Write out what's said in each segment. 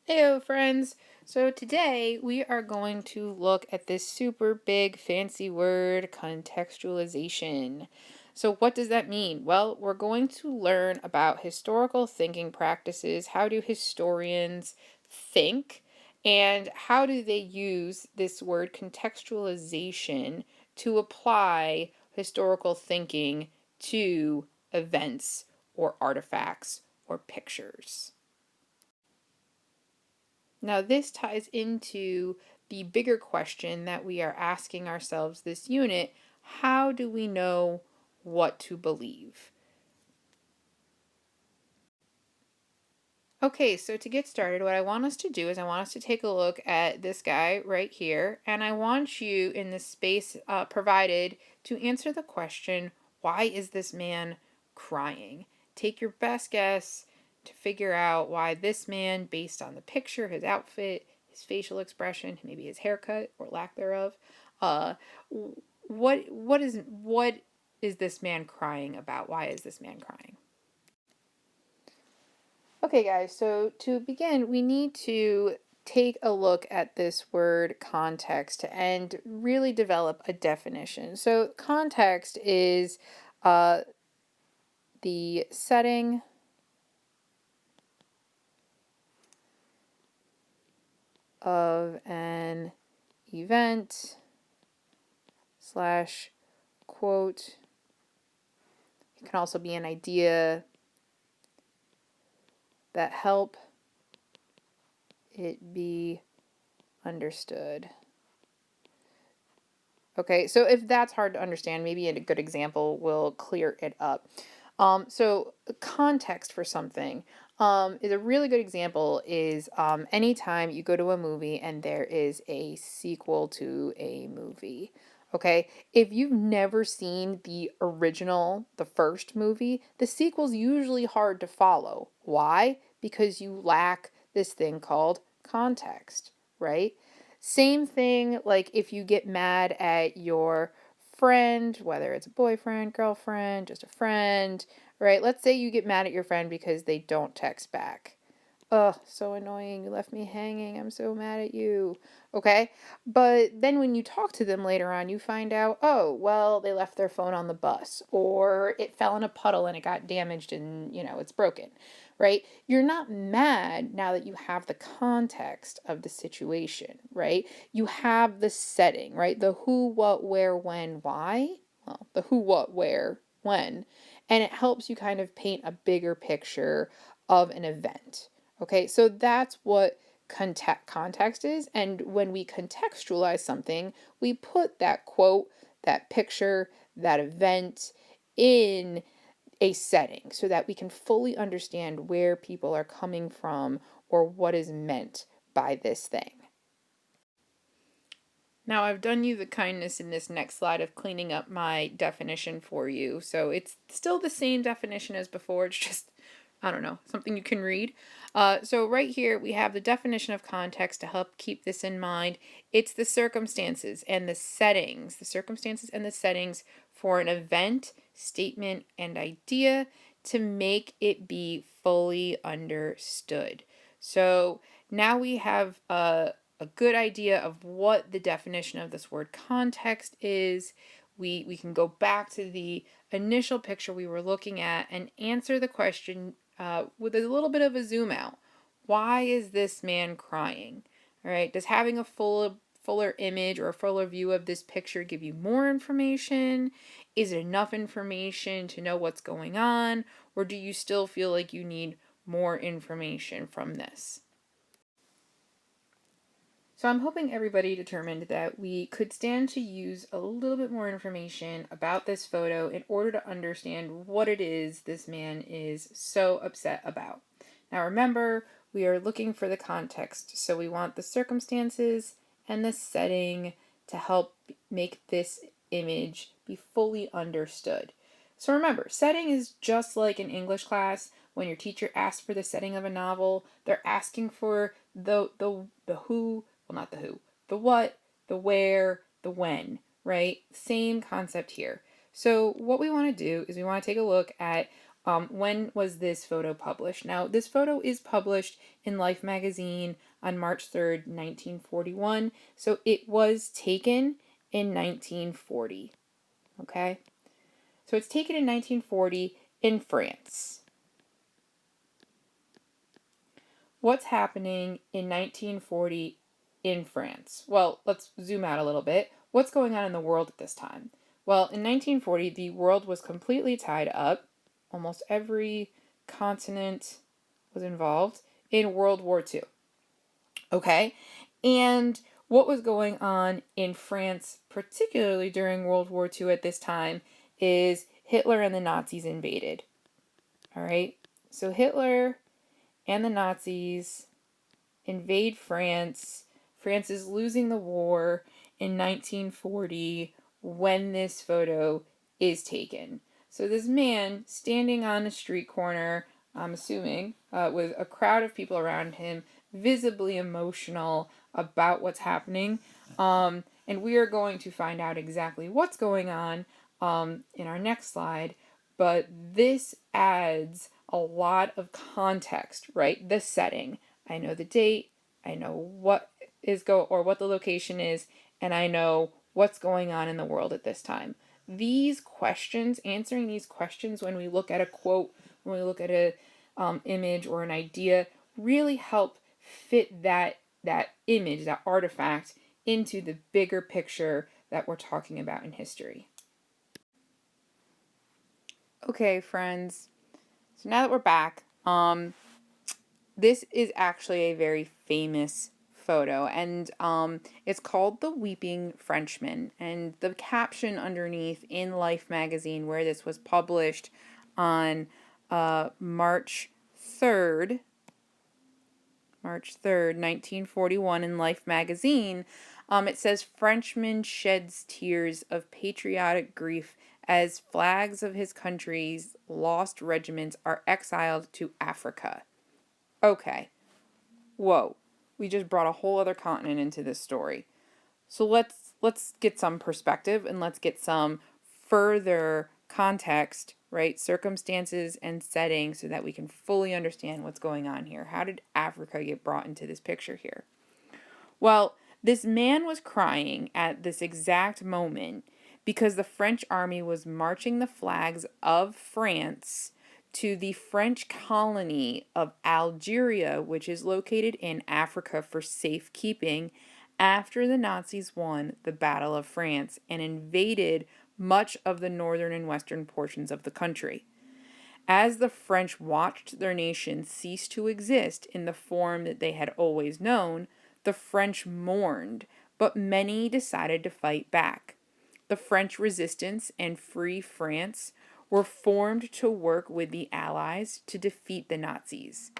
Heyo, friends! So today we are going to look at this super big fancy word, contextualization. So what does that mean? Well, we're going to learn about historical thinking practices. How do historians think? And how do they use this word contextualization to apply historical thinking to events or artifacts or pictures? Now, this ties into the bigger question that we are asking ourselves this unit. How do we know what to believe? Okay, so to get started, what I want us to do is I want us to take a look at this guy right here, and I want you in the space provided to answer the question, why is this man crying? Take your best guess to figure out why this man, based on the picture, his outfit, his facial expression, maybe his haircut or lack thereof, uh, what is this man crying about? Why is this man crying? Okay, guys, so to begin, we need to take a look at this word context and really develop a definition. So, context is uh, the setting of an event slash quote. It can also be an idea that help it be understood. Okay, so if that's hard to understand, maybe a good example will clear it up. So context for something is a really good example is anytime you go to a movie and there is a sequel to a movie. Okay, if you've never seen the original, the first movie, the sequel's usually hard to follow. Why? Because you lack this thing called context, right? Same thing, like if you get mad at your friend, whether it's a boyfriend, girlfriend, just a friend, right? Let's say you get mad at your friend because they don't text back. Ugh, so annoying. You left me hanging. I'm so mad at you. Okay? But then when you talk to them later on, you find out, oh, well, they left their phone on the bus, or it fell in a puddle and it got damaged and, it's broken, right? You're not mad now that you have the context of the situation, right? You have the setting, right? The who, what, where, when, why. Well, the who, what, where, when. And it helps you kind of paint a bigger picture of an event. Okay, so that's what context is. And when we contextualize something, we put that quote, that picture, that event in a setting so that we can fully understand where people are coming from or what is meant by this thing. Now, I've done you the kindness in this next slide of cleaning up my definition for you. So it's still the same definition as before. It's just, I don't know, something you can read. So right here, we have the definition of context to help keep this in mind. It's the circumstances and the settings, the circumstances and the settings for an event, statement, and idea to make it be fully understood. So now we have a good idea of what the definition of this word context is. We can go back to the initial picture we were looking at and answer the question with a little bit of a zoom out. Why is this man crying? All right, does having a fuller image or a fuller view of this picture give you more information? Is it enough information to know what's going on? Or do you still feel like you need more information from this? So I'm hoping everybody determined that we could stand to use a little bit more information about this photo in order to understand what it is this man is so upset about. Now remember, we are looking for the context, so we want the circumstances and the setting to help make this image be fully understood. So remember, setting is just like in English class when your teacher asks for the setting of a novel, they're asking for the who, well, not the who, the what, the where, the when, right? Same concept here. So what we want to do is we want to take a look at When was this photo published? Now, this photo is published in Life magazine on March 3rd, 1941. So it was taken in 1940. Okay? So it's taken in 1940 in France. What's happening in 1940 in France? Well, let's zoom out a little bit. What's going on in the world at this time? Well, in 1940, the world was completely tied up. Almost every continent was involved in World War II. Okay? And what was going on in France, particularly during World War II at this time, is Hitler and the Nazis invaded. All right? So Hitler and the Nazis invade France. France is losing the war in 1940 when this photo is taken. So this man standing on a street corner, I'm assuming, with a crowd of people around him, visibly emotional about what's happening. And we are going to find out exactly what's going on in our next slide. But this adds a lot of context, right? The setting. I know the date, I know what what the location is, and I know what's going on in the world at this time. These questions, answering these questions when we look at a quote, when we look at a image or an idea, really help fit that image, that artifact, into the bigger picture that we're talking about in history. Okay, friends. So now that we're back, this is actually a very famous photo, and it's called The Weeping Frenchman. And the caption underneath in Life magazine, where this was published on March 3rd, 1941, in Life magazine, it says, "Frenchman sheds tears of patriotic grief as flags of his country's lost regiments are exiled to Africa." Okay. Whoa. We just brought a whole other continent into this story. So let's get some perspective and let's get some further context, right? Circumstances and setting so that we can fully understand what's going on here. How did Africa get brought into this picture here? Well, this man was crying at this exact moment because the French army was marching the flags of France to the French colony of Algeria, which is located in Africa, for safekeeping after the Nazis won the Battle of France and invaded much of the northern and western portions of the country. As the French watched their nation cease to exist in the form that they had always known, the French mourned, but many decided to fight back. The French resistance and Free France were formed to work with the Allies to defeat the Nazis.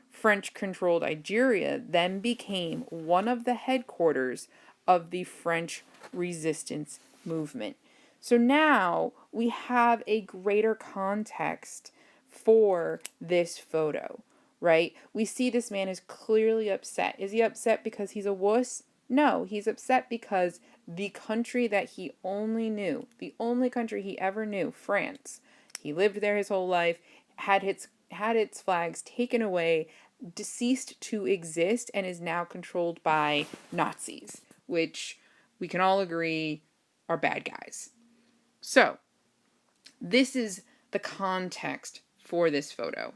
French-controlled Algeria then became one of the headquarters of the French resistance movement. So now we have a greater context for this photo, right? We see this man is clearly upset. Is he upset because he's a wuss? No, he's upset because the country that he only knew, the only country he ever knew, France, he lived there his whole life, had its flags taken away, ceased to exist, and is now controlled by Nazis, which we can all agree are bad guys. So, this is the context for this photo.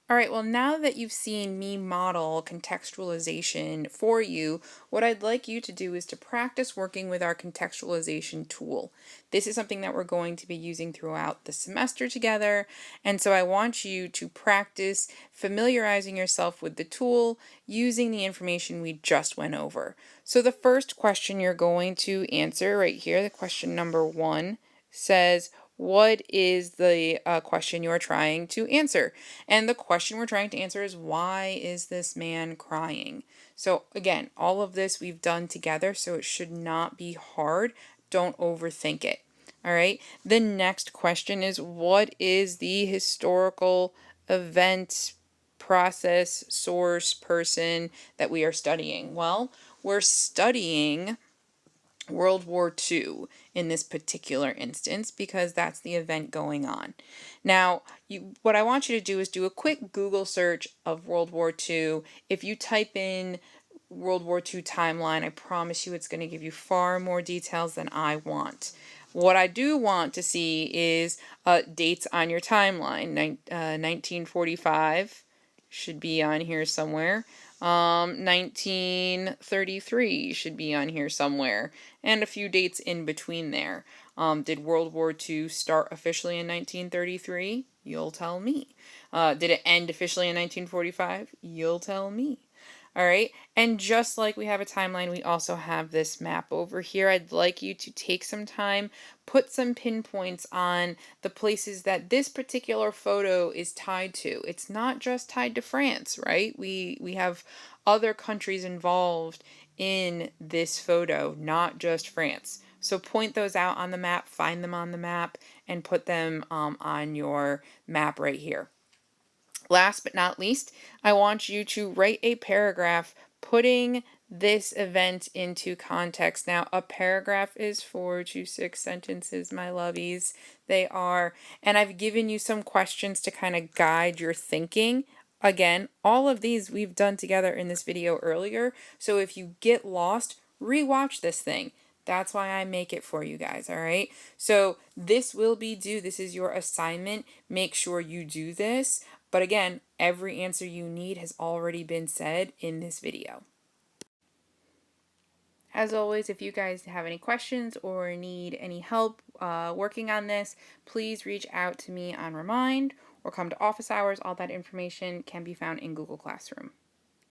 All right, well, now that you've seen me model contextualization for you, what I'd like you to do is to practice working with our contextualization tool. This is something that we're going to be using throughout the semester together, and so I want you to practice familiarizing yourself with the tool using the information we just went over. So the first question you're going to answer right here, the question number 1, says, what is the question you are trying to answer? And the question we're trying to answer is, why is this man crying? So again, all of this we've done together, so it should not be hard. Don't overthink it. All right. The next question is, what is the historical event, process, source, person that we are studying? Well, we're studying World War II in this particular instance because that's the event going on. Now, what I want you to do is do a quick Google search of World War II. If you type in World War II timeline, I promise you it's going to give you far more details than I want. What I do want to see is dates on your timeline. 1945 should be on here somewhere. 1933 should be on here somewhere, and a few dates in between there. Did World War II start officially in 1933? You'll tell me. Did it end officially in 1945? You'll tell me. All right, and just like we have a timeline, we also have this map over here. I'd like you to take some time, put some pinpoints on the places that this particular photo is tied to. It's not just tied to France, right? We have other countries involved in this photo, not just France. So point those out on the map, find them on the map, and put them on your map right here. Last but not least, I want you to write a paragraph putting this event into context. Now, a paragraph is 4 to 6 sentences, my lovies. They are. And I've given you some questions to kind of guide your thinking. Again, all of these we've done together in this video earlier. So if you get lost, rewatch this thing. That's why I make it for you guys, all right? So this will be due. This is your assignment. Make sure you do this. But again, every answer you need has already been said in this video. As always, if you guys have any questions or need any help working on this, please reach out to me on Remind or come to office hours. All that information can be found in Google Classroom.